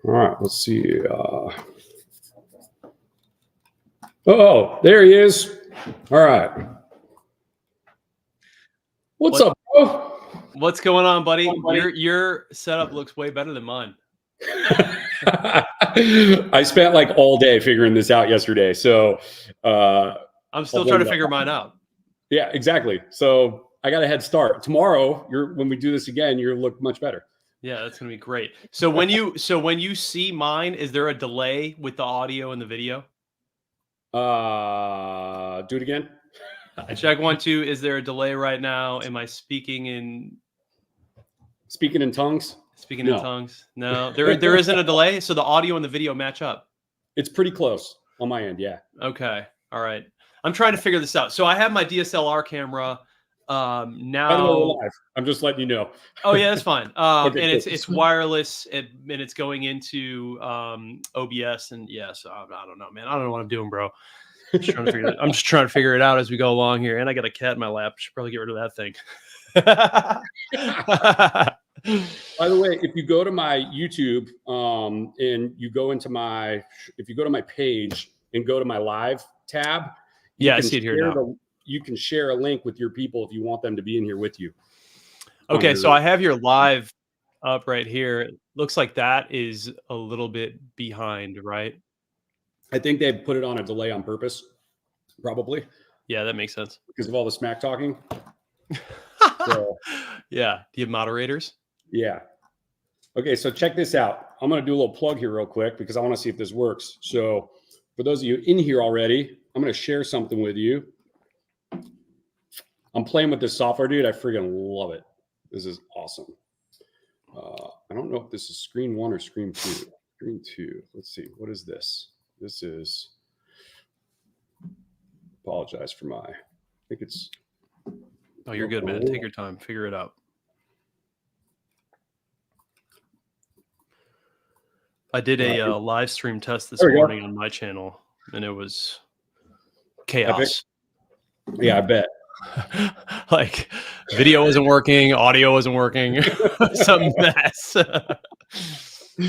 All right, let's see. Oh, there he is. All right. What's up, bro? What's going on, buddy? Your setup looks way better than mine. I spent like all day figuring this out yesterday. So I'm still trying to figure mine out. Yeah, exactly. So I got a head start. Tomorrow, when we do this again, you'll look much better. Yeah, that's gonna be great. So when you see mine, is there a delay with the audio and the video? Do it again. Check 1, 2. Is there a delay right now? Am I speaking in tongues? Speaking in tongues? No, there isn't a delay. So the audio and the video match up. It's pretty close on my end. Yeah. Okay. All right. I'm trying to figure this out. So I have my DSLR camera now. By the way, we're live. I'm just letting you know. Oh yeah, that's fine. Okay, and cool. it's wireless and it's going into OBS. And yeah, so I don't know, man. I don't know what I'm doing, bro. I'm just trying to figure it out as we go along here. And I got a cat in my lap. Should probably get rid of that thing. By the way, if you go to my YouTube and you go into if you go to my page and go to my live tab, I see it here now. You can share a link with your people if you want them to be in here with you. Okay, so I have your live up right here. It looks like that is a little bit behind, right? I think they put it on a delay on purpose, probably. Yeah, that makes sense. Because of all the smack talking. So, yeah. Do you have moderators? Yeah. Okay, so check this out. I'm going to do a little plug here real quick because I want to see if this works. So for those of you in here already, I'm going to share something with you. I'm playing with this software, dude. I freaking love it. This is awesome. I don't know if this is screen 1 or screen 2. Screen 2. Let's see. What is this? This is, apologize for I think it's. Oh, you're good, man. Take your time. Figure it out. I did a live stream test this morning on my channel, and it was chaos. I bet. Like, video wasn't working, audio wasn't working. It's a mess.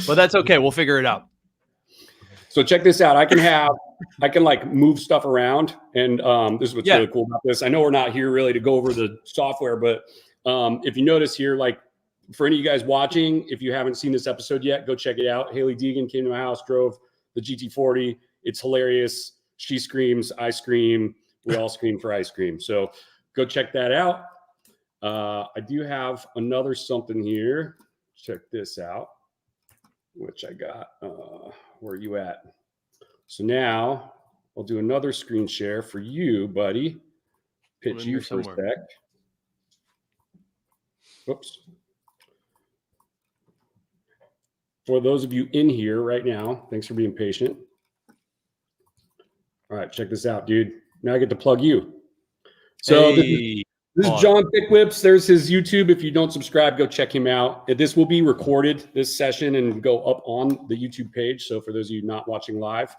But that's okay. We'll figure it out. So check this out. I can like move stuff around, and this is what's really cool about this. I know we're not here really to go over the software, but if you notice here, like for any of you guys watching, if you haven't seen this episode yet, go check it out. Haley Deegan came to my house, drove the GT40. It's hilarious. She screams, I scream. We all scream for ice cream. So go check that out. I do have another something here. Check this out, which I got. Where are you at? So now I'll do another screen share for you, buddy. Pitch you for a sec. Whoops. For those of you in here right now, thanks for being patient. All right, check this out, dude. Now I get to plug you. So this is John Pickwhips. There's his YouTube. If you don't subscribe, go check him out. This will be recorded, this session, and go up on the YouTube page. So for those of you not watching live,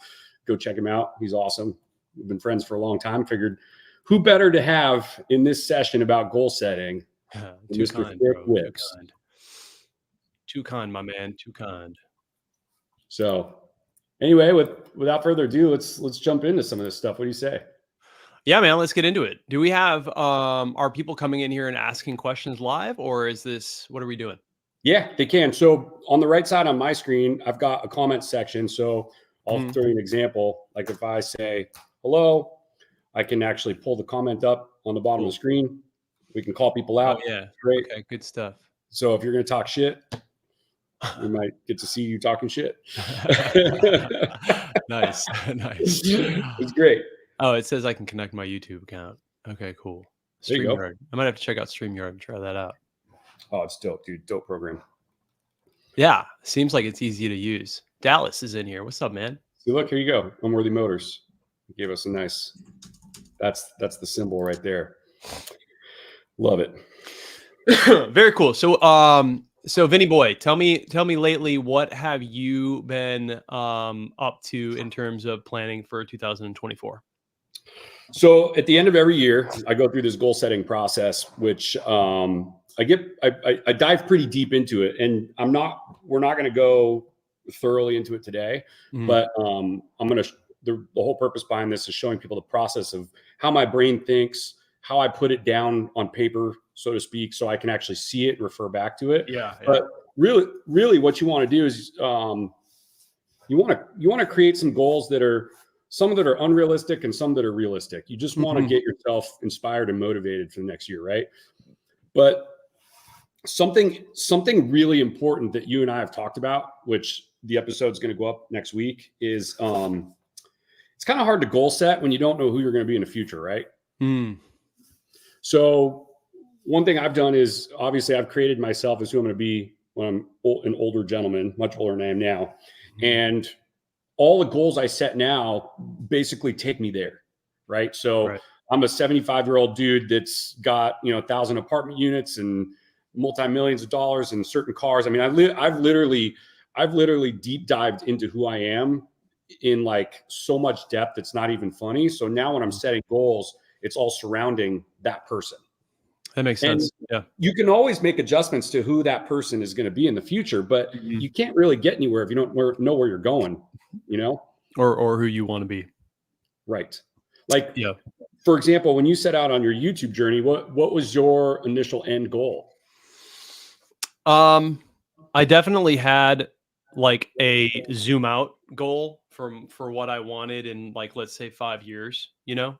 go check him out. He's awesome. We've been friends for a long time. Figured who better to have in this session about goal setting than Mr. Pickwhips. Too kind, my man. Too kind. So anyway, without further ado, let's jump into some of this stuff. What do you say? Yeah, man, let's get into it. Do we have are people coming in here and asking questions live, or is this, what are we doing? Yeah, they can. So on the right side on my screen, I've got a comment section. So I'll throw you an example. Like if I say hello, I can actually pull the comment up on the bottom of the screen. We can call people out. Oh, yeah. Great. Okay, good stuff. So if you're going to talk shit, we might get to see you talking shit. Nice. Nice. It's great. Oh, it says I can connect my YouTube account. Okay, cool. StreamYard. I might have to check out StreamYard and try that out. Oh, it's dope, dude. Dope program. Yeah, seems like it's easy to use. Dallas is in here. What's up, man? See, look, here you go. Unworthy Motors. He gave us a nice. That's the symbol right there. Love it. Very cool. So Vinny boy, tell me lately, what have you been up to in terms of planning for 2024? So at the end of every year, I go through this goal setting process, which I dive pretty deep into it, and we're not going to go thoroughly into it today, but I'm going to, the whole purpose behind this is showing people the process of how my brain thinks, how I put it down on paper, so to speak, so I can actually see it and refer back to it. Yeah. But really what you want to do is you want to create some goals that are some that are unrealistic and some that are realistic. You just want to get yourself inspired and motivated for the next year, right? But something really important that you and I have talked about, which the episode's going to go up next week, is it's kind of hard to goal set when you don't know who you're going to be in the future, right? So one thing I've done is, obviously I've created myself as who I'm going to be when I'm an older gentleman, much older than I am now. And all the goals I set now basically take me there, right? So I'm a 75-year-old dude that's got, 1,000 apartment units and multi-millions of dollars and certain cars. I mean, I've literally deep dived into who I am in like so much depth. It's not even funny. So now when I'm setting goals, it's all surrounding that person. That makes sense. Yeah. You can always make adjustments to who that person is going to be in the future, but you can't really get anywhere if you don't know where you're going, or who you want to be. Right. Like, for example, when you set out on your YouTube journey, what was your initial end goal? I definitely had like a zoom out goal for what I wanted in, like, let's say 5 years, and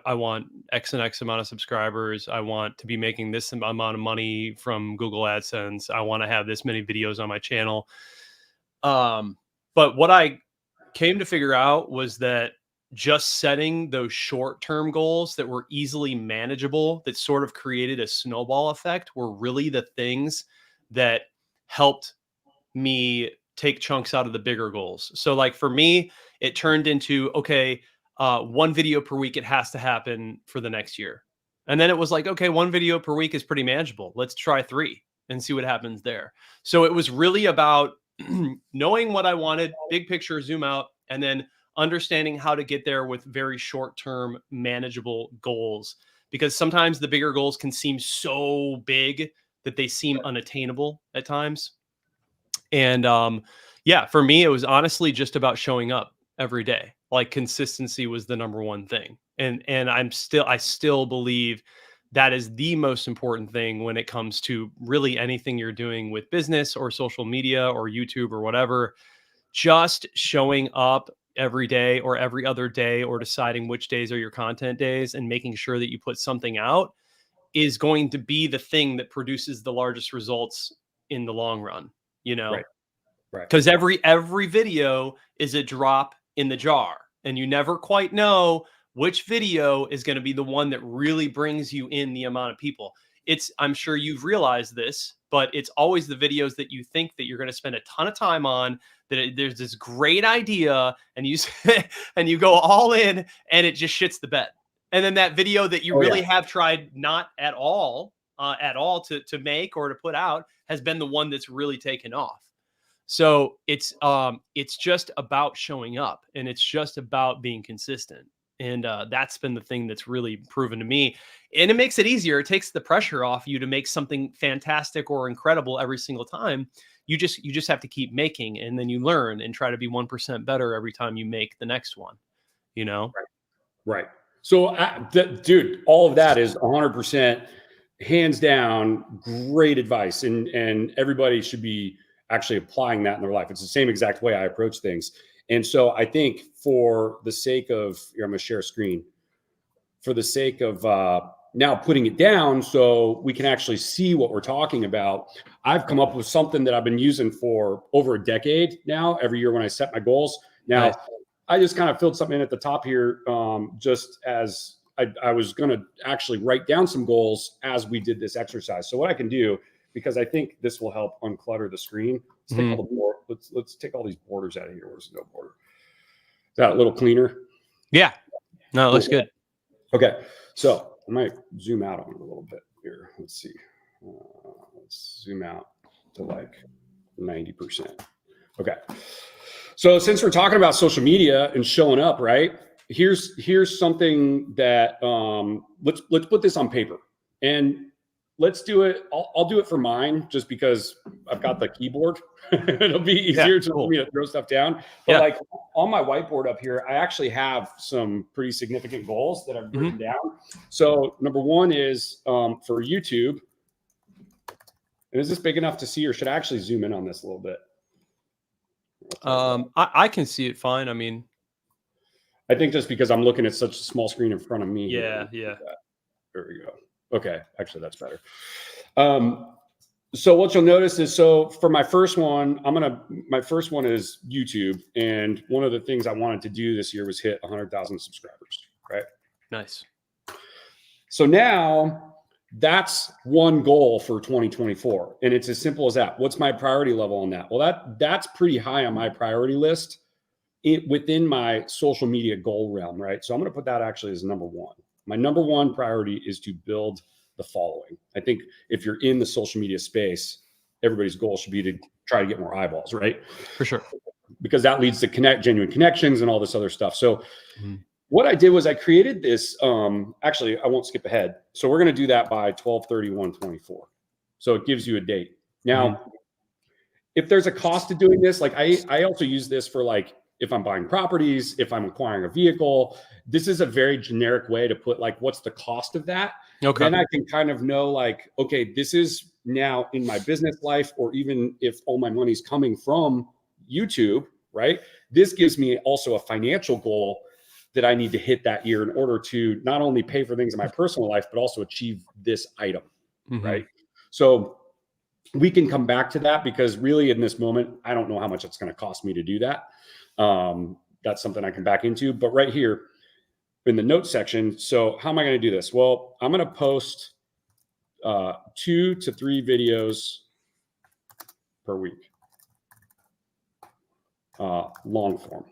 I want X and X amount of subscribers. I want to be making this amount of money from Google AdSense. I want to have this many videos on my channel. But what I came to figure out was that just setting those short-term goals that were easily manageable, that sort of created a snowball effect, were really the things that helped me take chunks out of the bigger goals. So like for me, it turned into, okay, 1 video per week, it has to happen for the next year. And then it was like, okay, 1 video per week is pretty manageable. Let's try 3 and see what happens there. So it was really about knowing what I wanted, big picture, zoom out, and then understanding how to get there with very short-term manageable goals. Because sometimes the bigger goals can seem so big that they seem unattainable at times. And for me, it was honestly just about showing up every day. Like, consistency was the number one thing. And I still believe that is the most important thing when it comes to really anything you're doing with business or social media or YouTube or whatever. Just showing up every day or every other day, or deciding which days are your content days and making sure that you put something out, is going to be the thing that produces the largest results in the long run, Right. Because every video is a drop in the jar, and you never quite know which video is going to be the one that really brings you in the amount of people. I'm sure you've realized this, but it's always the videos that you think that you're going to spend a ton of time on, that there's this great idea and you and you go all in and it just shits the bed. And then that video that you really have tried not at all to make or to put out has been the one that's really taken off. So it's just about showing up, and it's just about being consistent. And that's been the thing that's really proven to me. And it makes it easier. It takes the pressure off you to make something fantastic or incredible every single time. You just have to keep making, and then you learn and try to be 1% better every time you make the next one, Right. So, dude, all of that is 100% hands down great advice. And everybody should be actually applying that in their life. It's the same exact way I approach things. And so I think, for the sake of, I'm going to share a screen, for the sake of now putting it down so we can actually see what we're talking about, I've come up with something that I've been using for over a decade now, every year when I set my goals. Now, nice. I just kind of filled something in at the top here, just as I was going to actually write down some goals as we did this exercise. So what I can do, because I think this will help unclutter the screen. Let's take all these borders out of here. Where's no border? Is that a little cleaner? Yeah. No, it looks good. Okay. So I might zoom out on it a little bit here. Let's see. Let's zoom out to like 90%. Okay. So since we're talking about social media and showing up, right? Here's something that let's put this on paper, and let's do it. I'll do it for mine, just because I've got the keyboard. It'll be easier for me to throw stuff down. But like on my whiteboard up here, I actually have some pretty significant goals that I've written down. So number one is for YouTube. And is this big enough to see, or should I actually zoom in on this a little bit? I can see it fine. I mean, I think just because I'm looking at such a small screen in front of me. Yeah. There we go. Okay. Actually, that's better. So what you'll notice is, so for my first one, my first one is YouTube. And one of the things I wanted to do this year was hit 100,000 subscribers, right? Nice. So now that's one goal for 2024. And it's as simple as that. What's my priority level on that? Well, that's pretty high on my priority list within my social media goal realm, right? So I'm going to put that actually as number one. My number one priority is to build the following. I think if you're in the social media space, everybody's goal should be to try to get more eyeballs, right? For sure. Because that leads to genuine connections and all this other stuff. So what I did was I created this, actually, I won't skip ahead. So we're going to do that by 12/31/24. So it gives you a date. Now, if there's a cost to doing this, like I also use this for like, if I'm buying properties, if I'm acquiring a vehicle, this is a very generic way to put like, what's the cost of that? Okay. Then I can kind of know like, okay, this is now in my business life, or even if all my money's coming from YouTube, right? This gives me also a financial goal that I need to hit that year in order to not only pay for things in my personal life, but also achieve this item, right? So we can come back to that, because really in this moment, I don't know how much it's going to cost me to do that. That's something I can back into. But right here in the notes section, so how am I going to do this? Well, I'm going to post 2 to 3 videos per week, long form.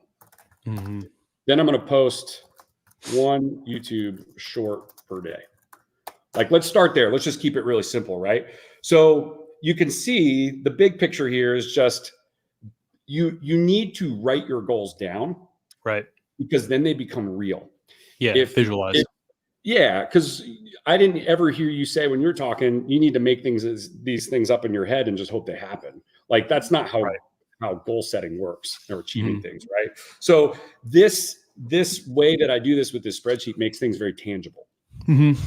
Then I'm going to post 1 YouTube short per day. Like, let's start there. Let's just keep it really simple, right? So you can see the big picture here is just you need to write your goals down, right? Because then they become real. Yeah, visualize. Yeah, because I didn't ever hear you say when you're talking, you need to make these things up in your head and just hope they happen. Like, that's not how goal setting works, or achieving things, right? So this way that I do this with this spreadsheet makes things very tangible. And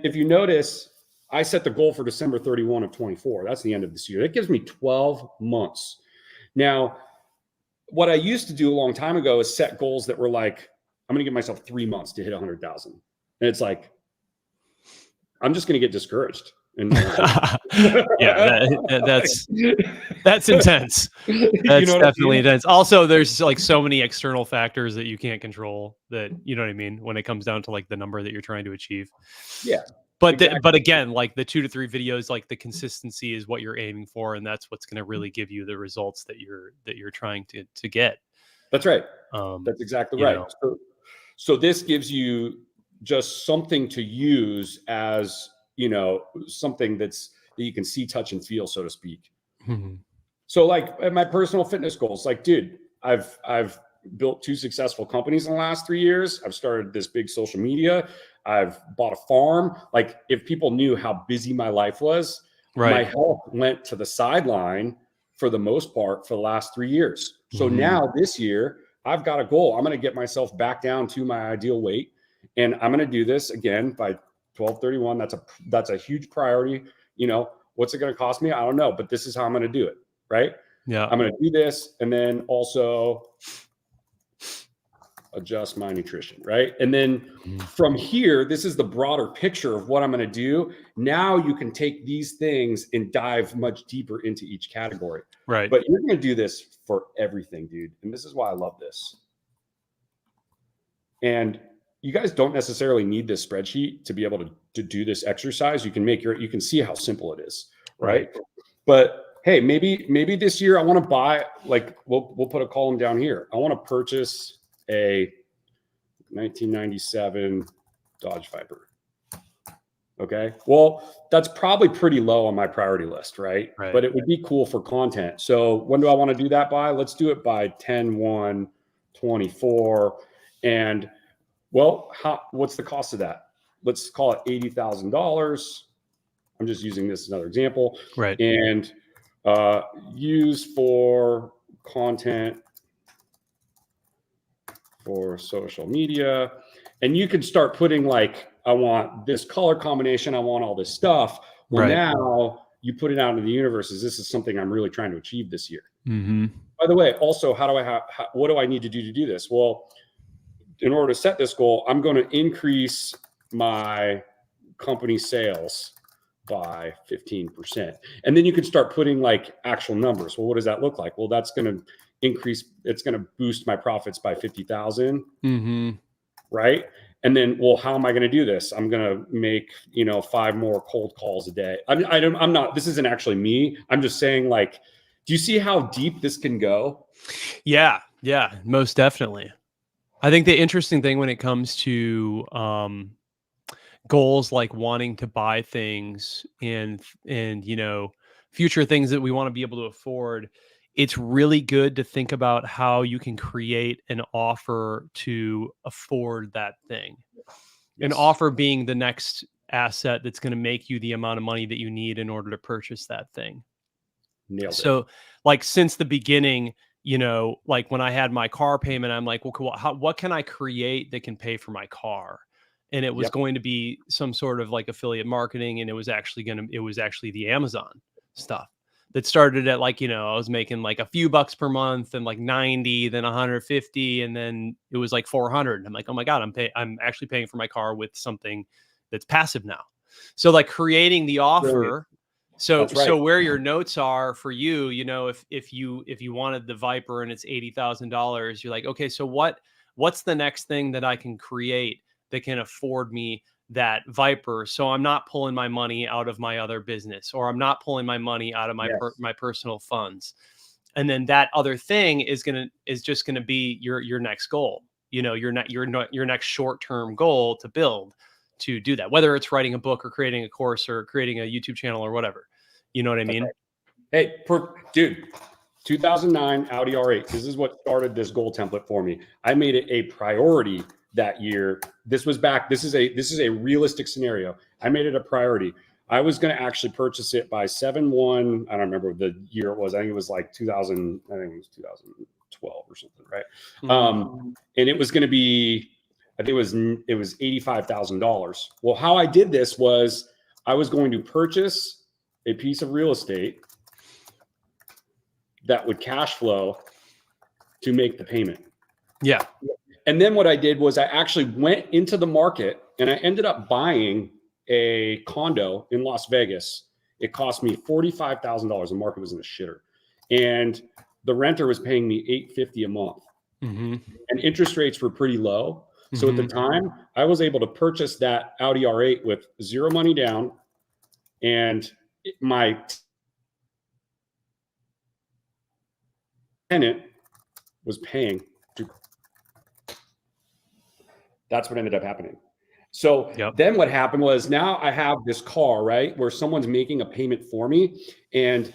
if you notice, I set the goal for December 31 of 24. That's the end of this year. That gives me 12 months. Now, what I used to do a long time ago is set goals that were like, I'm going to give myself 3 months to hit 100,000. And it's like, I'm just going to get discouraged. And yeah, that's intense. That's definitely intense. Also, there's like so many external factors that you can't control, that, you know what I mean, when it comes down to like the number that you're trying to achieve. Yeah. But exactly. But again, like the 2 to 3 videos, like the consistency is what you're aiming for, and that's what's going to really give you the results that you're trying to get. That's right. That's exactly right. So this gives you just something to use as, you know, something that you can see, touch, and feel, so to speak. So like at my personal fitness goals, like, dude, I've built 2 successful companies in the last 3 years. I've started this big social media. I've bought a farm. Like, if people knew how busy my life was, my health went to the sideline for the most part for the last 3 years. So now this year, I've got a goal. I'm going to get myself back down to my ideal weight. And I'm going to do this again by 12/31. That's a huge priority. You know, what's it going to cost me? I don't know, but this is how I'm going to do it. Right. Yeah. I'm going to do this. And then also adjust my nutrition. Right. And then from here, this is the broader picture of what I'm going to do. Now you can take these things and dive much deeper into each category. Right. But you're going to do this for everything, dude. And this is why I love this. And you guys don't necessarily need this spreadsheet to be able to do this exercise. You can see how simple it is. Right. But hey, maybe this year I want to buy, like, we'll put a column down here. I want to purchase a 1997 Dodge Viper. Okay. Well, that's probably pretty low on my priority list, right? But it would be cool for content. So when do I want to do that by? Let's do it by 10/1/24. And well, what's the cost of that? Let's call it $80,000. I'm just using this as another example. Right. And use for content for social media. And you can start putting like, I want this color combination. I want all this stuff. Well, now you put it out into the universe as this is something I'm really trying to achieve this year. Mm-hmm. By the way, also, what do I need to do this? Well, in order to set this goal, I'm going to increase my company sales by 15%. And then you can start putting like actual numbers. Well, what does that look like? Well, that's going to increase. It's going to boost my profits by 50,000. Mm-hmm. Right. And then, well, how am I going to do this? I'm going to make, 5 more cold calls a day. I'm not, this isn't actually me. I'm just saying, like, do you see how deep this can go? Yeah, most definitely. I think the interesting thing when it comes to goals like wanting to buy things and future things that we want to be able to afford, it's really good to think about how you can create an offer to afford that thing. Yes. An offer being the next asset that's going to make you the amount of money that you need in order to purchase that thing. Nailed it. So like since the beginning, like when I had my car payment, I'm like, well, cool, what can I create that can pay for my car? And it was going to be some sort of like affiliate marketing. And it was actually the Amazon stuff that started at like, I was making like a few bucks per month and like 90, then 150. And then it was like 400. I'm like, oh my God, I'm actually paying for my car with something that's passive now. So like creating the offer. Brilliant. So so where your notes are for you, if you wanted the Viper and it's $80,000, you're like, okay, so what's the next thing that I can create that can afford me that Viper? So I'm not pulling my money out of my other business, or I'm not pulling my money out of my my personal funds. And then that other thing is just gonna be your next goal. Your next short-term goal to build to do that, whether it's writing a book or creating a course or creating a YouTube channel or whatever. You know what I mean? Okay. Hey, dude, 2009 Audi R8. This is what started this goal template for me. I made it a priority that year. This is a realistic scenario. I made it a priority. I was going to actually purchase it by 7/1. I don't remember the year it was. I think it was like 2000. I think it was 2012 or something, right? Mm-hmm. And it was going to be, I think it was $85,000. Well, how I did this was I was going to purchase a piece of real estate that would cash flow to make the payment. Yeah. And then what I did was I actually went into the market and I ended up buying a condo in Las Vegas. It cost me $45,000. The market was in the shitter. And the renter was paying me $850 a month. Mm-hmm. And interest rates were pretty low. So at the time, I was able to purchase that Audi R8 with zero money down, and my tenant was paying. That's what ended up happening. So then what happened was now I have this car, right, where someone's making a payment for me, and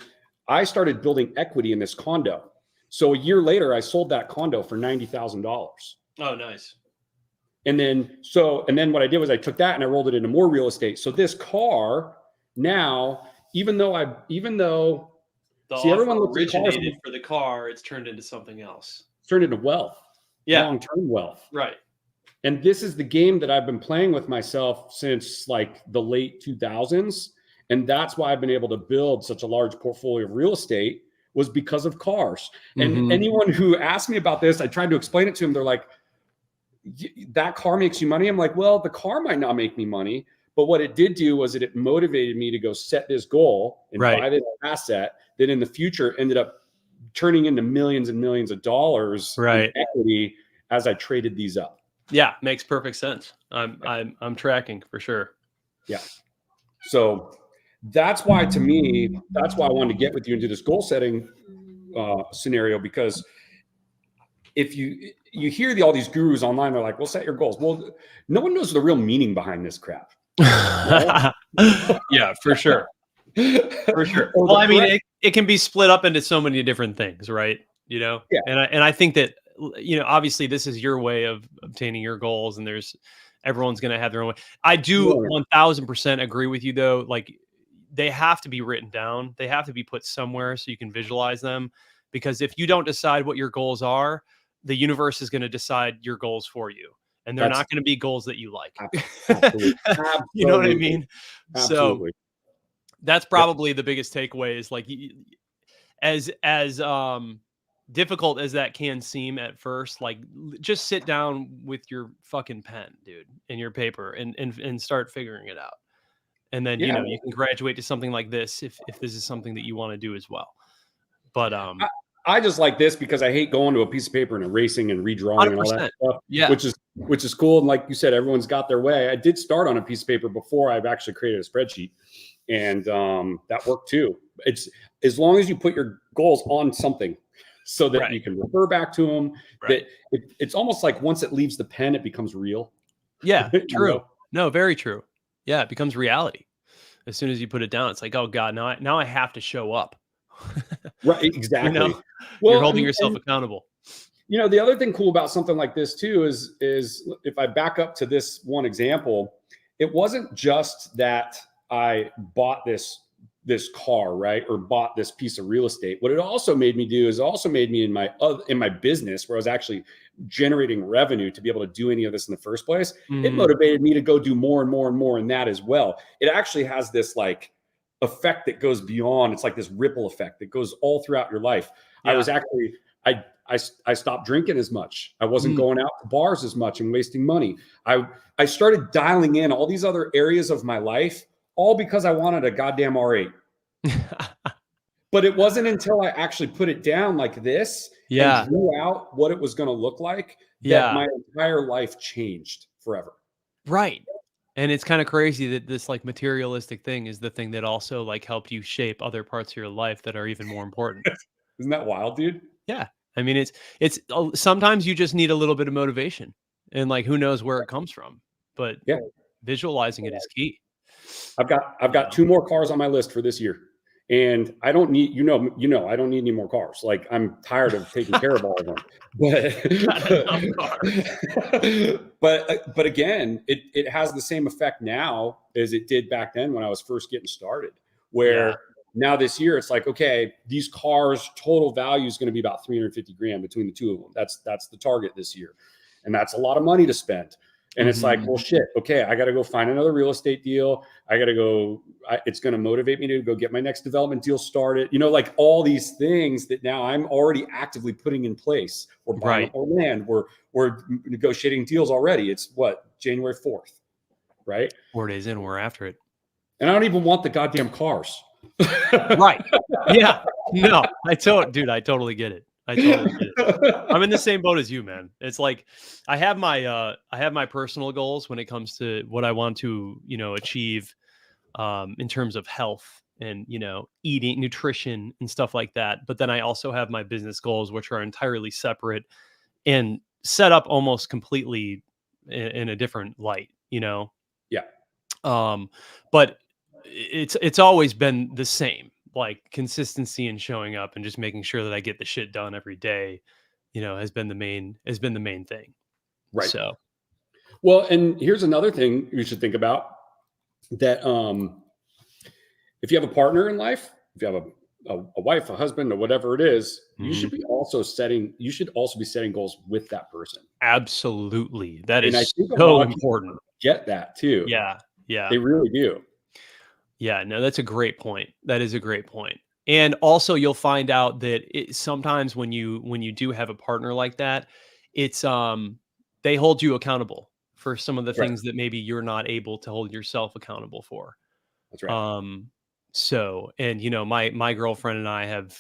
I started building equity in this condo. So a year later, I sold that condo for $90,000. Oh, nice. And then what I did was I took that and I rolled it into more real estate. So this car now, even though everyone originated for the car, it's turned into something else. It's turned into wealth. Yeah. Long-term wealth. Right. And this is the game that I've been playing with myself since like the late 2000s. And that's why I've been able to build such a large portfolio of real estate, was because of cars. And anyone who asked me about this, I tried to explain it to them. They're like, that car makes you money? I'm like, well, the car might not make me money, but what it did do was it motivated me to go set this goal and buy this asset that in the future ended up turning into millions and millions of dollars in equity as I traded these up. Yeah, makes perfect sense. I'm tracking for sure. Yeah. So that's why, to me, that's why I wanted to get with you into this goal setting scenario, because if you hear all these gurus online, they're like, well, set your goals. Well, no one knows the real meaning behind this crap. Right? Yeah, for sure. For sure. Well, I mean, it can be split up into so many different things, right? Yeah. And I think that, obviously this is your way of obtaining your goals, and everyone's going to have their own way. I do 1000% agree with you though. Like, they have to be written down. They have to be put somewhere so you can visualize them. Because if you don't decide what your goals are, the universe is going to decide your goals for you. And they're not going to be goals that you like. Absolutely. You know what I mean? Absolutely. So that's probably the biggest takeaway is like, as difficult as that can seem at first, like just sit down with your fucking pen, dude, and your paper and start figuring it out. And then, you know, you can graduate to something like this if this is something that you want to do as well. But I just like this because I hate going to a piece of paper and erasing and redrawing and all that stuff. Yeah. Which is cool. And like you said, everyone's got their way. I did start on a piece of paper before I've actually created a spreadsheet. And that worked too. It's as long as you put your goals on something so that you can refer back to them. That it's almost like once it leaves the pen, it becomes real. Yeah, true. Know? No, very true. Yeah, it becomes reality. As soon as you put it down, it's like, oh God, now I have to show up. Right, exactly. You know? Well, you're holding yourself accountable. You know, the other thing cool about something like this too is if I back up to this one example, it wasn't just that I bought this car, right, or bought this piece of real estate. What it also made me do is it also made me in my business where I was actually generating revenue to be able to do any of this in the first place. It motivated me to go do more and more and more in that as well. It actually has this like effect that goes beyond. It's like this ripple effect that goes all throughout your life. I was actually I stopped drinking as much. I wasn't going out to bars as much and wasting money. I started dialing in all these other areas of my life, all because I wanted a goddamn R8. But it wasn't until I actually put it down like this and drew out what it was going to look like that my entire life changed forever. Right. And it's kind of crazy that this like materialistic thing is the thing that also like helped you shape other parts of your life that are even more important. Isn't that wild, dude? Yeah. I mean, it's sometimes you just need a little bit of motivation and like, who knows where it comes from, but visualizing it is key. I've got 2 more cars on my list for this year. And I don't need, I don't need any more cars. Like I'm tired of taking care of all of them. But again, it has the same effect now as it did back then when I was first getting started, where now this year it's like, okay, these cars total value is going to be about 350 grand between the 2 of them. That's the target this year. And that's a lot of money to spend. And it's like, well, shit. Okay, I got to go find another real estate deal. I got to go. It's going to motivate me to go get my next development deal started. You know, like all these things that now I'm already actively putting in place. We're buying our land. We're negotiating deals already. It's what, January 4th, right? 4 days in, we're after it. And I don't even want the goddamn cars. Right? Yeah. No, I totally get it. I totally get it. I'm in the same boat as you, man. It's like I have my personal goals when it comes to what I want to, achieve in terms of health and, eating, nutrition and stuff like that. But then I also have my business goals, which are entirely separate and set up almost completely in a different light, Yeah. But it's always been the same. Like consistency and showing up and just making sure that I get the shit done every day, has been the main thing. Right. So, well, and here's another thing you should think about that. If you have a partner in life, if you have a wife, a husband, or whatever it is, you should also be setting goals with that person. Absolutely. That is so important. Get that too. Yeah. Yeah. They really do. Yeah, no, that's a great point. That is a great point. And also you'll find out that sometimes when you do have a partner like that, it's they hold you accountable for some of the things that maybe you're not able to hold yourself accountable for. That's right. So, and my girlfriend and I have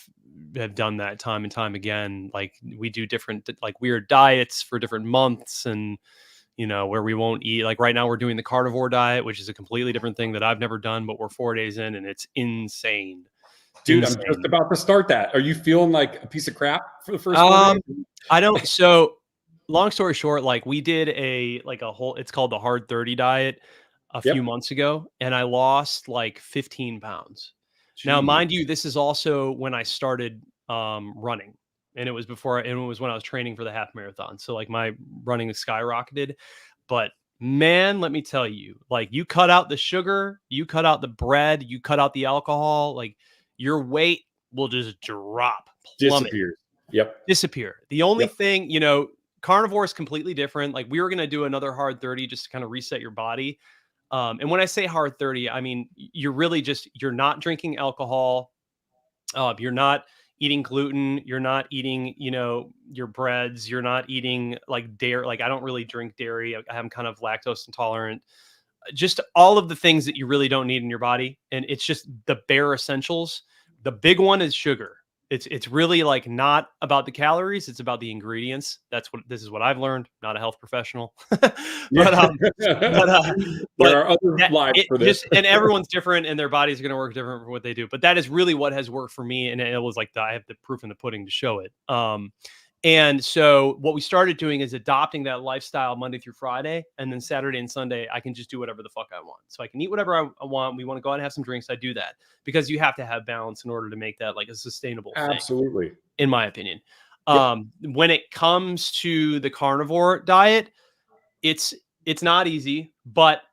done that time and time again. Like we do different like weird diets for different months and where we won't eat. Like right now we're doing the carnivore diet, which is a completely different thing that I've never done, but we're 4 days in and it's insane. Dude, I'm just about to start that. Are you feeling like a piece of crap for the first 4 days? I don't. So long story short, like we did it's called the Hard 30 diet a few months ago. And I lost like 15 pounds. Jeez. Now, mind you, this is also when I started running. And it was when I was training for the half marathon. So like my running skyrocketed, but Man, let me tell you, like you cut out the sugar, you cut out the bread, you cut out the alcohol, like your weight will just drop, plummet, Disappears. Yep. disappear. The only Yep. thing, carnivore is completely different. Like we were going to do another hard 30 just to kind of reset your body. And when I say hard 30, I mean, you're not drinking alcohol. You're not eating gluten. You're not eating, your breads. You're not eating like dairy. Like I don't really drink dairy. I'm kind of lactose intolerant. Just all of the things that you really don't need in your body. And it's just the bare essentials. The big one is sugar. It's really like not about the calories. It's about the ingredients. This is what I've learned. Not a health professional, but there but are other lives for this. and everyone's different, and their bodies are going to work different for what they do. But that is really what has worked for me, and it was like I have the proof in the pudding to show it. And so what we started doing is adopting that lifestyle Monday through Friday. And then Saturday and Sunday, I can just do whatever the fuck I want. So I can eat whatever I want. We want to go out and have some drinks. I do that because you have to have balance in order to make that like a sustainable thing. Absolutely. In my opinion. Yep. When it comes to the carnivore diet, it's not easy, but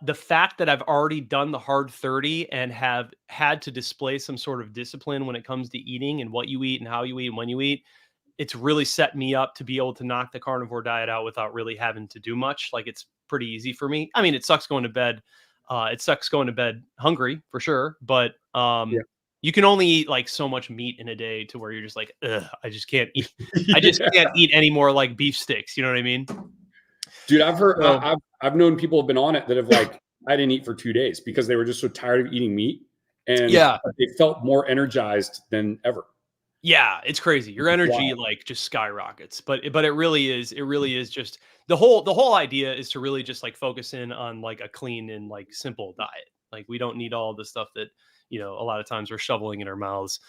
the fact that I've already done the hard 30 and have had to display some sort of discipline when it comes to eating and what you eat and how you eat and when you eat, it's really set me up to be able to knock the carnivore diet out without really having to do much. Like it's pretty easy for me. I mean, it sucks going to bed. It sucks going to bed hungry for sure, but you can only eat like so much meat in a day to where you're just like, I just can't eat. I just can't eat any more like beef sticks. You know what I mean? Dude, I've heard, I've known people have been on it that have like, I didn't eat for 2 days because they were just so tired of eating meat, and they felt more energized than ever. Yeah, it's crazy. Your energy like just skyrockets. But it really is just the whole idea is to really just like focus in on like a clean and like simple diet. Like we don't need all the stuff that, a lot of times we're shoveling in our mouths.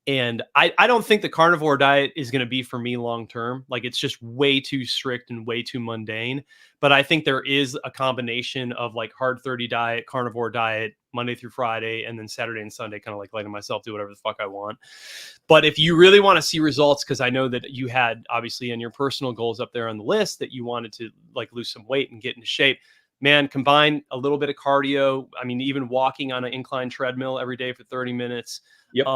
And I don't think the carnivore diet is going to be for me long term. Like it's just way too strict and way too mundane. But I think there is a combination of like hard 30 diet, carnivore diet, Monday through Friday, and then Saturday and Sunday, kind of like letting myself do whatever the fuck I want. But if you really want to see results, because I know that you had obviously in your personal goals up there on the list that you wanted to like lose some weight and get into shape, man, combine a little bit of cardio. I mean, even walking on an incline treadmill every day for 30 minutes. Yep.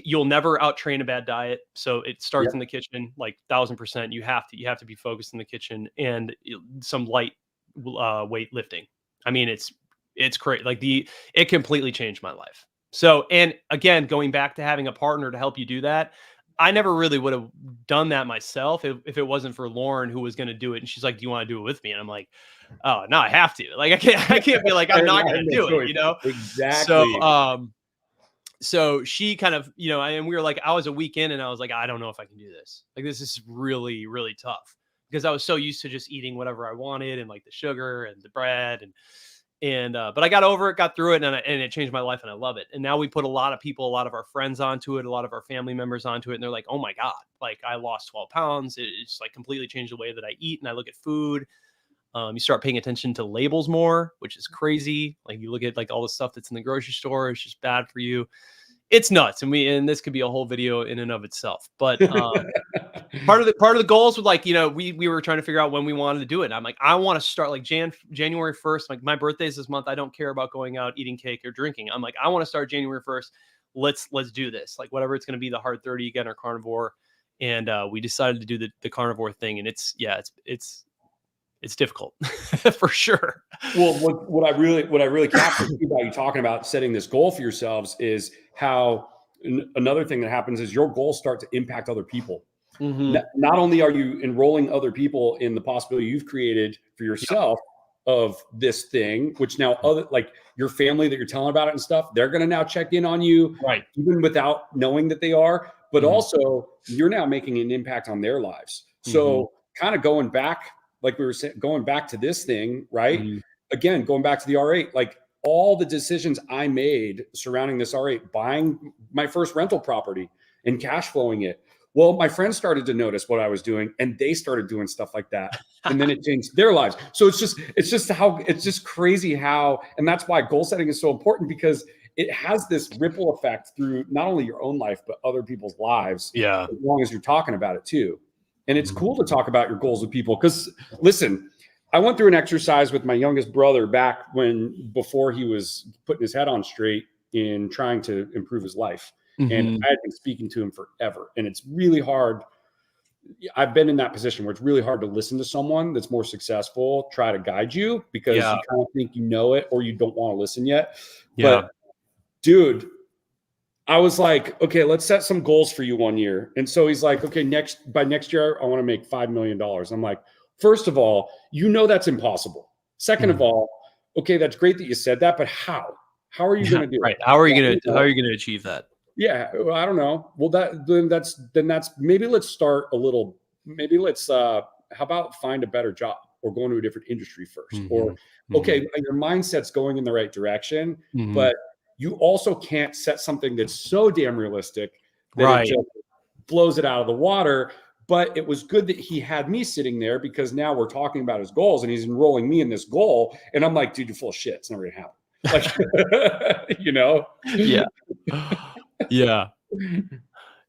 You'll never out-train a bad diet. So it starts in the kitchen, like 1,000%. You have to be focused in the kitchen and some light weight lifting. I mean, it's crazy. Like it completely changed my life. So, and again, going back to having a partner to help you do that, I never really would have done that myself if it wasn't for Lauren, who was going to do it. And she's like, do you want to do it with me? And I'm like, oh, no, I have to. Like, I can't be like, I'm not going to do it, Exactly. So she kind of, and we were like, I was a week in and I was like, I don't know if I can do this. Like, this is really, really tough because I was so used to just eating whatever I wanted and like the sugar and the bread but I got over it, got through it, and it changed my life and I love it. And now we put a lot of our friends onto it, a lot of our family members onto it. And they're like, oh my God, like I lost 12 pounds. It's like completely changed the way that I eat and I look at food. You start paying attention to labels more, which is crazy. Like you look at like all the stuff that's in the grocery store, it's just bad for you. It's nuts. And this could be a whole video in and of itself. But part of the goals with like, we were trying to figure out when we wanted to do it. And I'm like, I want to start like January 1st. Like my birthday's this month. I don't care about going out, eating cake or drinking. I'm like, I want to start January 1st. Let's do this. Like whatever it's going to be, the hard 30 again or carnivore. And we decided to do the carnivore thing. And it's difficult for sure. Well, what I really captured by you talking about setting this goal for yourselves is how another thing that happens is your goals start to impact other people. Mm-hmm. Not only are you enrolling other people in the possibility you've created for yourself of this thing, which now other like your family that you're telling about it and stuff, they're going to now check in on you, right? Even without knowing that they are, but also you're now making an impact on their lives. So kind of going back, like we were saying, going back to this thing, right? Again, going back to the R8, like all the decisions I made surrounding this R8, buying my first rental property and cash flowing it. Well, my friends started to notice what I was doing and they started doing stuff like that. And then it changed their lives. So it's just crazy how, and that's why goal setting is so important because it has this ripple effect through not only your own life, but other people's lives. Yeah. As long as you're talking about it too. And it's cool to talk about your goals with people because listen, I went through an exercise with my youngest brother before he was putting his head on straight in trying to improve his life. And I had been speaking to him forever. And it's really hard. I've been in that position where it's really hard to listen to someone that's more successful, try to guide you because you kind of think you know it or you don't want to listen yet. Yeah. But dude, I was like, okay, let's set some goals for you one year. And so he's like, okay, by next year, I want to make $5 million. I'm like, first of all, that's impossible. Second of all, okay, that's great that you said that, but how? How are you going to do it? How are you going to achieve that? Yeah, I don't know. Well, that's maybe let's start a little. Maybe let's how about find a better job or go into a different industry first. Or okay, your mindset's going in the right direction, but you also can't set something that's so damn realistic that it just blows it out of the water. But it was good that he had me sitting there because now we're talking about his goals and he's enrolling me in this goal. And I'm like, dude, you're full of shit. It's never gonna happen. Like, you know? Yeah.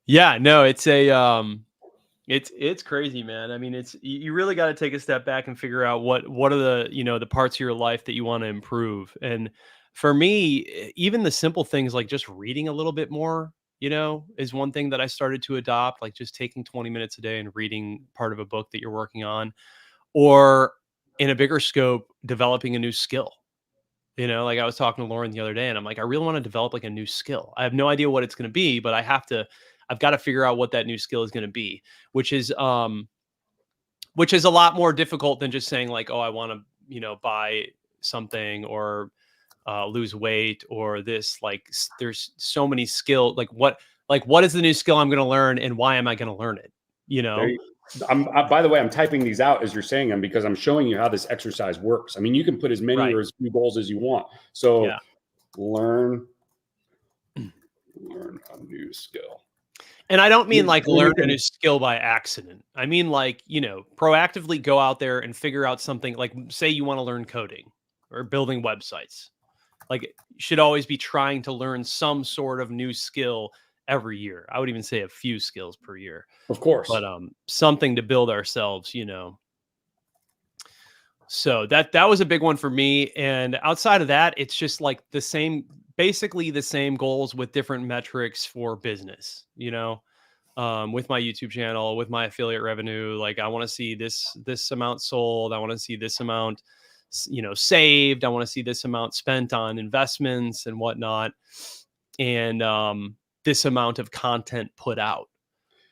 Yeah. No, it's it's crazy, man. I mean, you really got to take a step back and figure out what are the, the parts of your life that you want to improve. And for me, even the simple things like just reading a little bit more, is one thing that I started to adopt, like just taking 20 minutes a day and reading part of a book that you're working on, or in a bigger scope, developing a new skill. Like I was talking to Lauren the other day and I'm like, I really want to develop like a new skill. I have no idea what it's going to be, but I've got to figure out what that new skill is going to be, which is a lot more difficult than just saying like, oh, I want to, buy something or lose weight or this. Like there's so many skills. Like what is the new skill I'm going to learn and why am I going to learn it? By the way, I'm typing these out as you're saying them because I'm showing you how this exercise works. I mean, you can put as many or as few goals as you want. So learn a new skill. And I don't mean like learn a new skill by accident. I mean like, proactively go out there and figure out something like say you want to learn coding or building websites. Like you should always be trying to learn some sort of new skill every year. I would even say a few skills per year. Of course. But something to build ourselves, So that was a big one for me. And outside of that, it's just like basically the same goals with different metrics for business, with my YouTube channel, with my affiliate revenue. Like I want to see this amount sold. I want to see this amount, saved. I want to see this amount spent on investments and whatnot. And, this amount of content put out.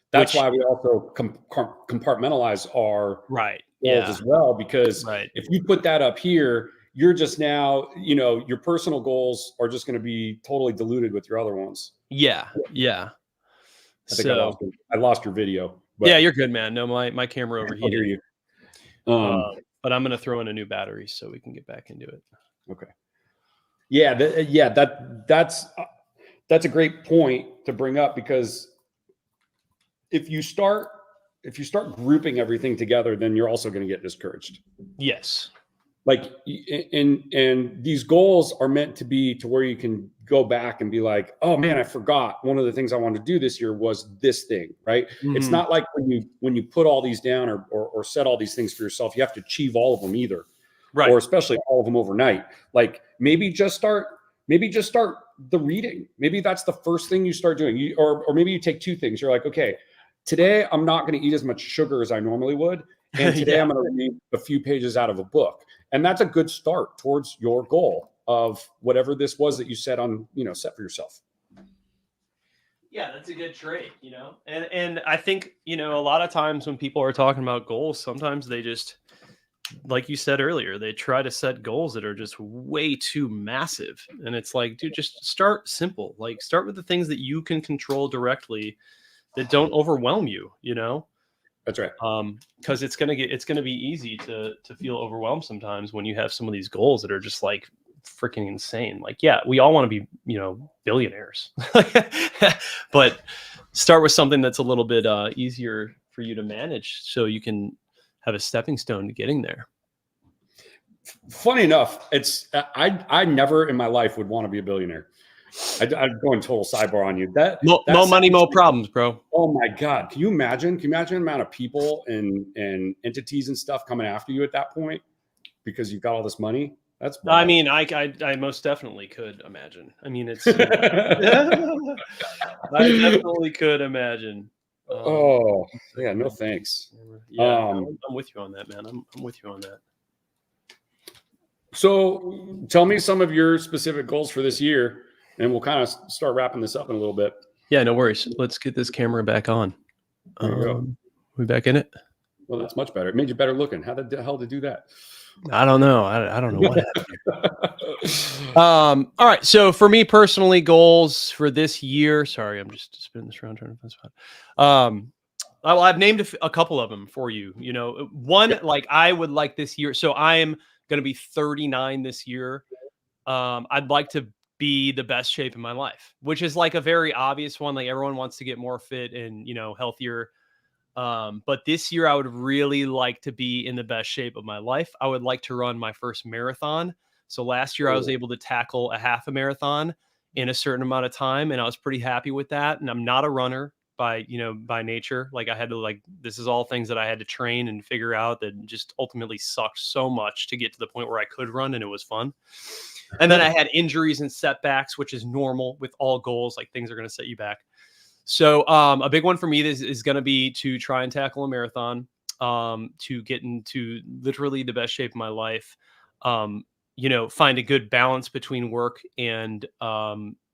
That's why we also compartmentalize our goals as well, because if you put that up here, you're just now, your personal goals are just going to be totally diluted with your other ones. Yeah. I think I lost your video. But yeah, you're good, man. No, my camera overheated. I hear you. But I'm going to throw in a new battery so we can get back into it. Okay. Yeah. That's a great point to bring up because if you start grouping everything together, then you're also going to get discouraged. Yes. Like, and these goals are meant to be to where you can go back and be like, oh man, I forgot one of the things I wanted to do this year was this thing, right? It's not like when you put all these down or set all these things for yourself, you have to achieve all of them either. Right. Or especially all of them overnight. Like maybe just start the reading. Maybe that's the first thing you start doing. Or maybe you take two things. You're like, okay, today I'm not going to eat as much sugar as I normally would. And today I'm going to read a few pages out of a book. And that's a good start towards your goal of whatever this was that you set for yourself. Yeah, that's a good trait, and I think, a lot of times when people are talking about goals, sometimes they just, like you said earlier, they try to set goals that are just way too massive. And it's like, dude, just start simple. Like start with the things that you can control directly that don't overwhelm you, That's right. Because it's gonna be easy to feel overwhelmed sometimes when you have some of these goals that are just like freaking insane. Like, yeah, we all want to be, billionaires, but start with something that's a little bit easier for you to manage, so you can have a stepping stone to getting there. Funny enough, I never in my life would want to be a billionaire. I'd go in total sidebar on you. No money, no problems, bro. Oh my God. Can you imagine the amount of people and entities and stuff coming after you at that point? because you've got all this money. That's I wild. mean, I most definitely could imagine. I mean, it's I definitely could imagine. Oh, yeah, no thanks. Yeah, I'm with you on that, man. I'm with you on that. So tell me some of your specific goals for this year, and we'll kind of start wrapping this up in a little bit. Yeah, no worries. Let's get this camera back on. There you go. We back in it? Well, that's much better. It made you better looking. How the hell to do that? I don't know. I don't know what happened. All right. So for me personally, goals for this year. Sorry, I'm just spinning this around trying to find a spot. Well, I've named a couple of them for you. You know, one, like I would like this year. So I am going to be 39 this year. I'd like to be the best shape in my life, which is like a very obvious one. Like everyone wants to get more fit and, you know, healthier. But this year I would really like to be in the best shape of my life. I would like to run my first marathon. So last year I was able to tackle a half a marathon in a certain amount of time, and I was pretty happy with that. And I'm not a runner by nature. Like I had to this is all things that I had to train and figure out that just ultimately sucked so much to get to the point where I could run and it was fun. And then I had injuries and setbacks, which is normal with all goals. Like things are going to set you back. So a big one for me is going to be to try and tackle a marathon, to get into literally the best shape of my life, find a good balance between work and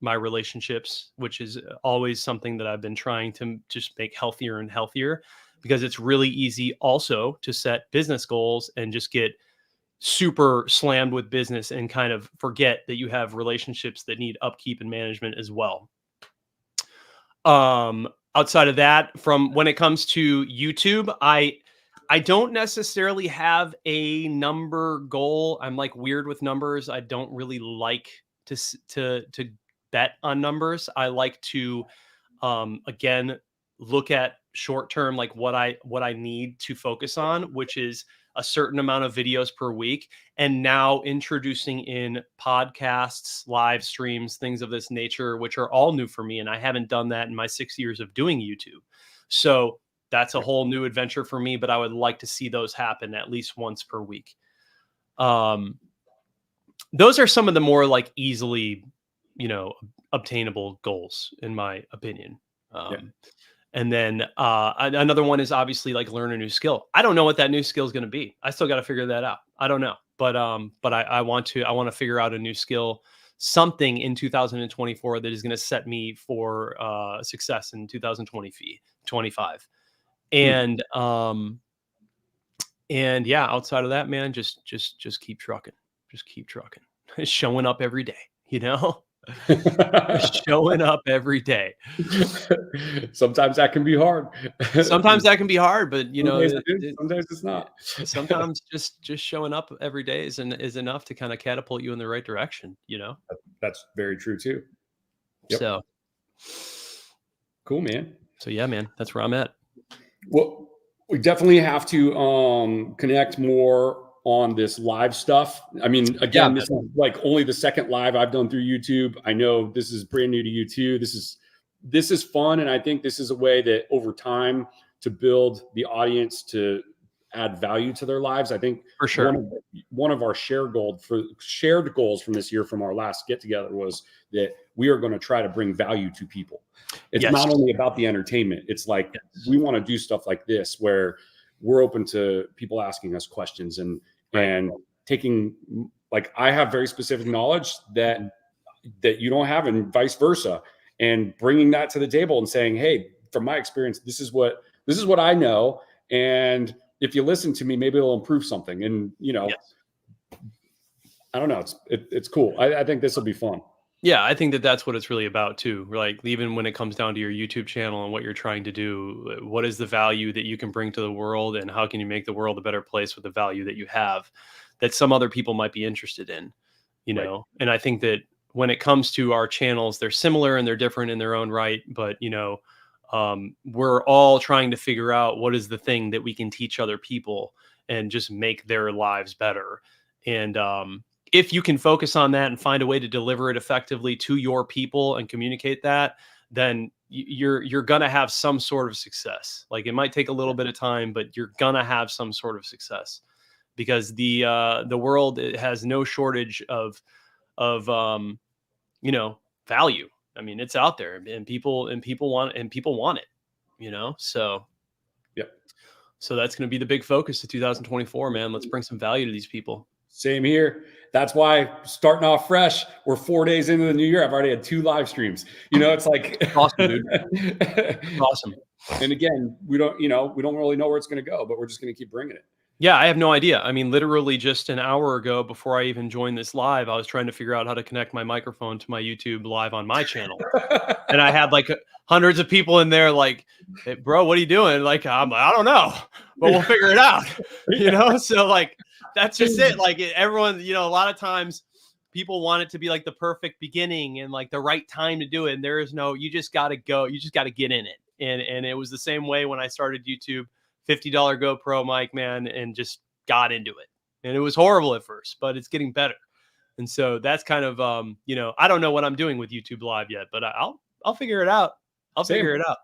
my relationships, which is always something that I've been trying to just make healthier and healthier, because it's really easy also to set business goals and just get super slammed with business and kind of forget that you have relationships that need upkeep and management as well. Outside of that, from when it comes to YouTube, I don't necessarily have a number goal. I'm like weird with numbers. I don't really like to bet on numbers. I like to, again, look at short term, like what I need to focus on, which is a certain amount of videos per week. And now introducing in podcasts, live streams, things of this nature, which are all new for me. And I haven't done that in my 6 years of doing YouTube. So that's a whole new adventure for me, but I would like to see those happen at least once per week. Those are some of the more like easily, obtainable goals in my opinion. And then another one is obviously like learn a new skill. I don't know what that new skill is going to be. I still got to figure that out. I don't know, but I want to figure out a new skill, something in 2024 that is going to set me for success in 2025. And yeah, outside of that, man, just keep trucking, showing up every day, showing up every day. Sometimes that can be hard. Sometimes that can be hard, but sometimes it's not. Sometimes just showing up every day is enough to kind of catapult you in the right direction. That's very true too. Yep. So cool, man. So yeah, man, that's where I'm at. Well, we definitely have to connect more on this live stuff. I mean, again, this is like only the second live I've done through YouTube. I know this is brand new to you too. This is fun. And I think this is a way that over time to build the audience to add value to their lives. I think for sure one of our shared goals from this year from our last get together was that we are going to try to bring value to people. It's not only about the entertainment. It's like we want to do stuff like this where we're open to people asking us questions and taking, like, I have very specific knowledge that you don't have and vice versa, and bringing that to the table and saying, hey, from my experience, this is what I know. And if you listen to me, maybe it'll improve something. And, I don't know. It's cool. I think this will be fun. Yeah, I think that's what it's really about too. Like, even when it comes down to your YouTube channel and what you're trying to do, what is the value that you can bring to the world, and how can you make the world a better place with the value that you have that some other people might be interested in, know? And I think that when it comes to our channels, they're similar and they're different in their own right. But, we're all trying to figure out what is the thing that we can teach other people and just make their lives better. And, if you can focus on that and find a way to deliver it effectively to your people and communicate that, then you're going to have some sort of success. Like, it might take a little bit of time, but you're going to have some sort of success, because the world has no shortage of value. I mean, it's out there, and people want it, so. Yep. So that's going to be the big focus of 2024, man. Let's bring some value to these people. Same here. That's why starting off fresh, we're 4 days into the new year. I've already had 2 live streams. It's like awesome, dude. Awesome. And again, we don't really know where it's going to go, but we're just going to keep bringing it. Yeah, I have no idea. I mean, literally just an hour ago, before I even joined this live, I was trying to figure out how to connect my microphone to my YouTube live on my channel. And I had like hundreds of people in there like, hey, bro, what are you doing? Like, I don't know, but we'll figure it out, So like, that's just it. Like everyone, a lot of times people want it to be like the perfect beginning and like the right time to do it. And there is no, you just got to go, you just got to get in it. And it was the same way when I started YouTube. $50 GoPro mic, man, and just got into it. And it was horrible at first, but it's getting better. And so that's kind of, I don't know what I'm doing with YouTube Live yet, but I'll figure it out. Figure it out.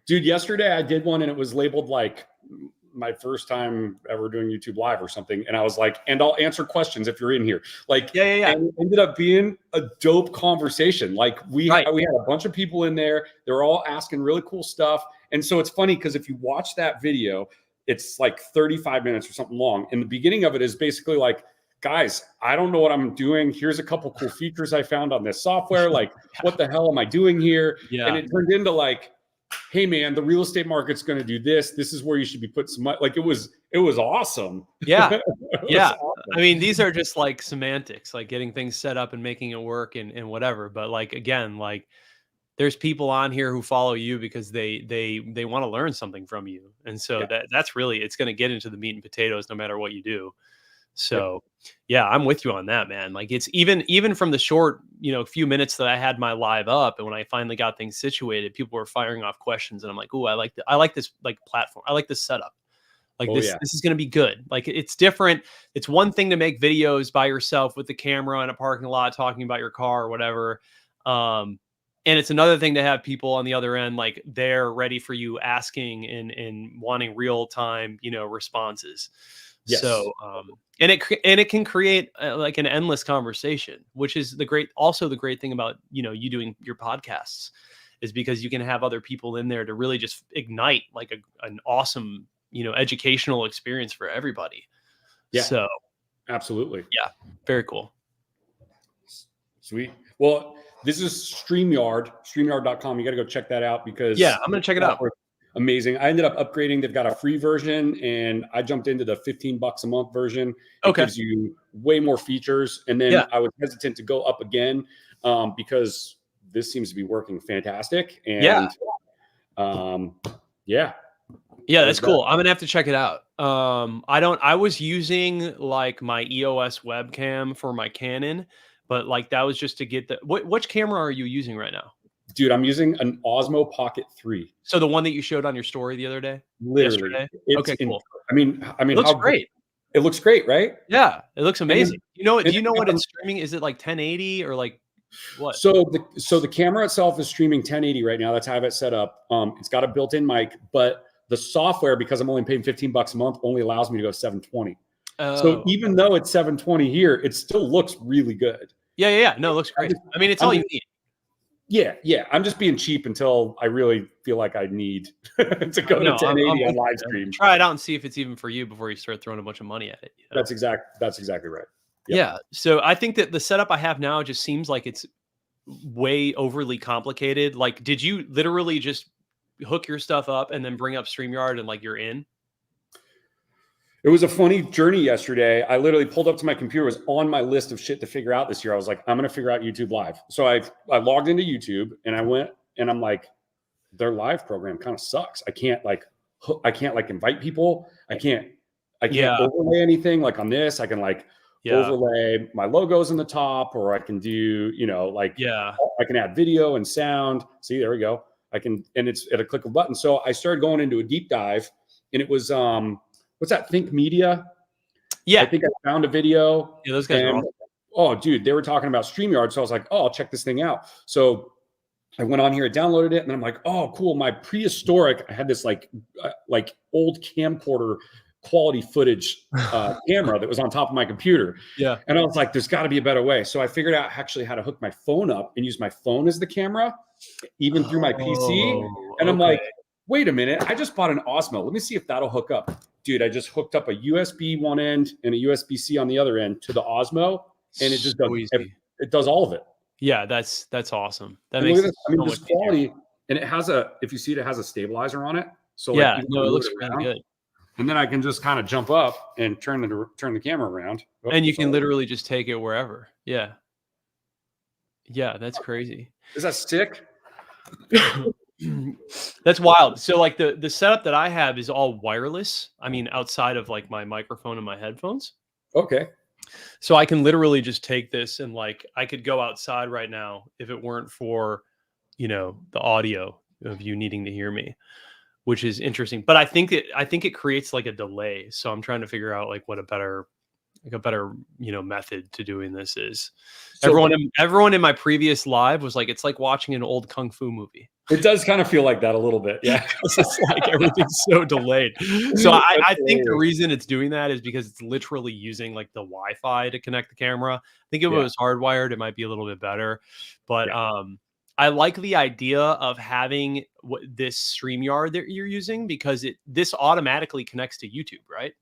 Dude, yesterday I did one and it was labeled like my first time ever doing YouTube Live or something. And I was like, and I'll answer questions if you're in here. Like, yeah. And it ended up being a dope conversation. Like we had a bunch of people in there. They were all asking really cool stuff. And so it's funny because if you watch that video, it's like 35 minutes or something long. And the beginning of it is basically like, guys, I don't know what I'm doing. Here's a couple cool features I found on this software. Like, what the hell am I doing here? Yeah. And it turned into like, hey man, the real estate market's going to do this. This is where you should be putting some money. Like it was awesome. Yeah. Yeah. Awesome. I mean, these are just like semantics, like getting things set up and making it work and whatever. But like, again, like there's people on here who follow you because they want to learn something from you. And so that's really, it's going to get into the meat and potatoes no matter what you do. So yeah, I'm with you on that, man. Like it's even from the short, few minutes that I had my live up, and when I finally got things situated, people were firing off questions, and I'm like, oh, I like this like platform. I like this setup. Like this is going to be good. Like it's different. It's one thing to make videos by yourself with the camera in a parking lot talking about your car or whatever. And it's another thing to have people on the other end, like they're ready for you asking and wanting real time, responses. Yes. So, and it can create like an endless conversation, which is the great thing about, you doing your podcasts is because you can have other people in there to really just ignite like an awesome, educational experience for everybody. Yeah. So absolutely. Yeah. Very cool. Sweet. Well, this is StreamYard.com. You got to go check that out because I'm going to check it out. Amazing. I ended up upgrading. They've got a free version and I jumped into the $15 a month version. It gives you way more features. And then I was hesitant to go up again because this seems to be working fantastic. And that's cool. I'm going to have to check it out. I was using like my EOS webcam for my Canon, but like that was just to get which camera are you using right now? Dude, I'm using an Osmo Pocket 3. So the one that you showed on your story the other day? Literally. Okay, cool. I mean, it looks great. It looks great, right? Yeah, it looks amazing. Do you know what it's streaming? Is it like 1080 or like what? So the camera itself is streaming 1080 right now. That's how I have it set up. It's got a built-in mic, but the software, because I'm only paying $15 a month, only allows me to go 720. So even though it's 720 here, it still looks really good. Yeah. No, it looks great. I mean, it's all you need. Yeah. I'm just being cheap until I really feel like I need to go to 1080 on live stream. Try it out and see if it's even for you before you start throwing a bunch of money at it. That's exactly right. Yep. Yeah. So I think that the setup I have now just seems like it's way overly complicated. Like, did you literally just hook your stuff up and then bring up StreamYard and like you're in? It was a funny journey yesterday. I literally pulled up to my computer. It was on my list of shit to figure out this year. I was like, I'm going to figure out YouTube Live. So I logged into YouTube and I went and I'm like, their live program kind of sucks. I can't invite people. I can't overlay anything like on this. I can overlay my logos in the top, or I can do, I can add video and sound. See, there we go. And it's at a click of a button. So I started going into a deep dive and it was, what's that? Think Media. Yeah. I think I found a video. Yeah, those guys are awesome. Oh, dude, they were talking about StreamYard. So I was like, oh, I'll check this thing out. So I went on here, I downloaded it, and I'm like, oh, cool. My prehistoric, I had this like old camcorder quality footage camera that was on top of my computer. Yeah. And I was like, there's got to be a better way. So I figured out actually how to hook my phone up and use my phone as the camera, even through my PC. And I'm like, wait a minute, I just bought an Osmo. Let me see if that'll hook up. Dude, I just hooked up a USB one end and a USB-C on the other end to the Osmo, and it just does it does all of it. Yeah, that's awesome. That and makes it I mean, so this much quality, easier. And it has it has a stabilizer on it. So yeah, like, no, it looks really good. And then I can just kind of jump up and turn the camera around. And you can literally just take it wherever. Yeah. Yeah, that's crazy. Is that sick? That's wild. So like the setup that I have is all wireless. I mean, outside of like my microphone and my headphones. Okay. So I can literally just take this and like I could go outside right now if it weren't for, the audio of you needing to hear me, which is interesting. But I think it creates like a delay. So I'm trying to figure out like what a better method to doing this is. So everyone in my previous live was like, it's like watching an old kung fu movie. It does kind of feel like that a little bit. Yeah. It's just like everything's so delayed. So I think the reason it's doing that is because it's literally using like the Wi-Fi to connect the camera. I think if it was hardwired, it might be a little bit better. But I like the idea of having this StreamYard that you're using because this automatically connects to YouTube, right?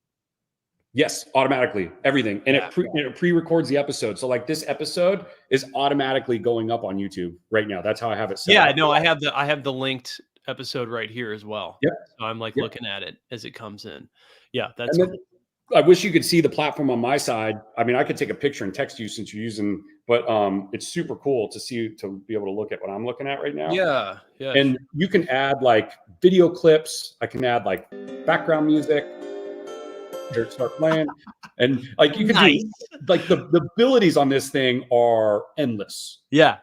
Yes, automatically, everything. And it pre-records the episode. So like this episode is automatically going up on YouTube right now. That's how I have it set up. No, I have the linked episode right here as well. Yep. So I'm like looking at it as it comes in. Yeah, that's cool. I wish you could see the platform on my side. I mean, I could take a picture and text you since you're using, but it's super cool to be able to look at what I'm looking at right now. Yeah. And you can add like video clips. I can add like background music. Start playing, and like you can do like the abilities on this thing are endless. Yeah.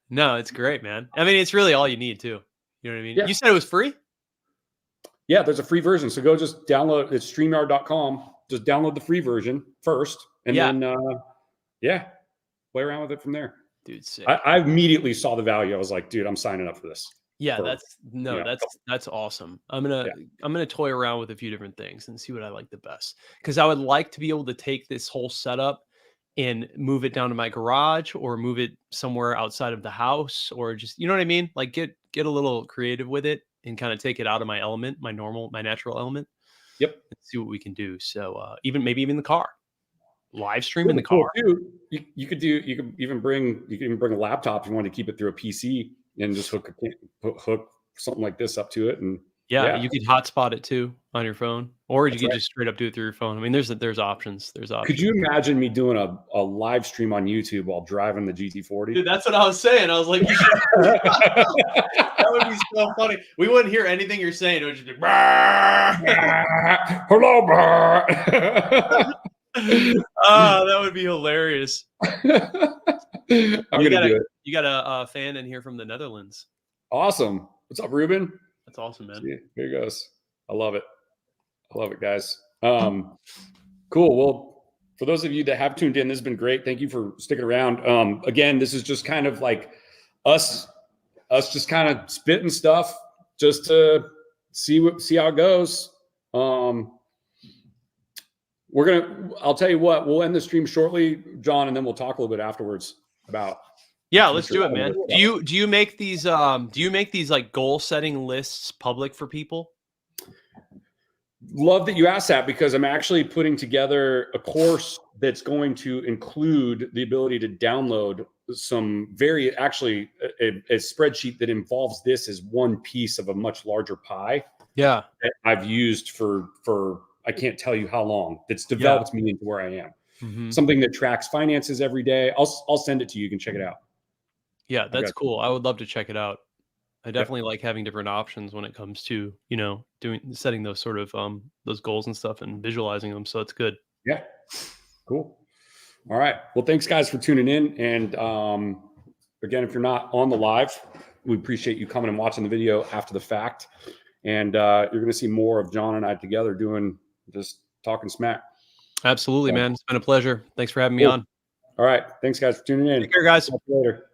No, it's great, man. I mean, it's really all you need too. You know what I mean? Yeah. You said it was free? Yeah, there's a free version. So go just download it's StreamYard.com. Just download the free version first, and then play around with it from there. Dude, sick. I immediately saw the value. I was like, dude, I'm signing up for this. Yeah, that's awesome. I'm gonna toy around with a few different things and see what I like the best. Because I would like to be able to take this whole setup and move it down to my garage or move it somewhere outside of the house, or just, you know what I mean? Like get a little creative with it and kind of take it out of my element, my natural element. Yep. And see what we can do. So maybe even the car. Live stream in the car. You could even bring a laptop if you want to keep it through a PC. And just hook something like this up to it, and you could hotspot it too on your phone, or you could just straight up do it through your phone. I mean, there's options. Could you imagine me doing a live stream on YouTube while driving the GT40? Dude, that's what I was saying. I was like, that would be so funny. We wouldn't hear anything you're saying. It would just be, hello, that would be hilarious. I'm gonna do it. You got a fan in here from the Netherlands. Awesome. What's up, Ruben? That's awesome, man. See, here he goes. I love it, guys. Cool. Well, for those of you that have tuned in, this has been great. Thank you for sticking around. Again, this is just kind of like us just kind of spitting stuff just to see how it goes. I'll tell you what, we'll end the stream shortly, John, and then we'll talk a little bit afterwards about. Yeah, let's do it, man. Do you make these like goal setting lists public for people? Love that you asked that, because I'm actually putting together a course that's going to include the ability to download some a spreadsheet that involves this as one piece of a much larger pie. Yeah. That I've used for I can't tell you how long. That's developed me into where I am. Mm-hmm. Something that tracks finances every day. I'll send it to you. You can check it out. Yeah, that's cool. I would love to check it out. I definitely like having different options when it comes to, setting those sort of those goals and stuff and visualizing them. So it's good. Yeah. Cool. All right. Well, thanks guys for tuning in. And again, if you're not on the live, we appreciate you coming and watching the video after the fact. And you're going to see more of John and I together just talking smack. Absolutely, man. It's been a pleasure. Thanks for having me on. All right. Thanks guys for tuning in. Take care, guys. Talk to you later.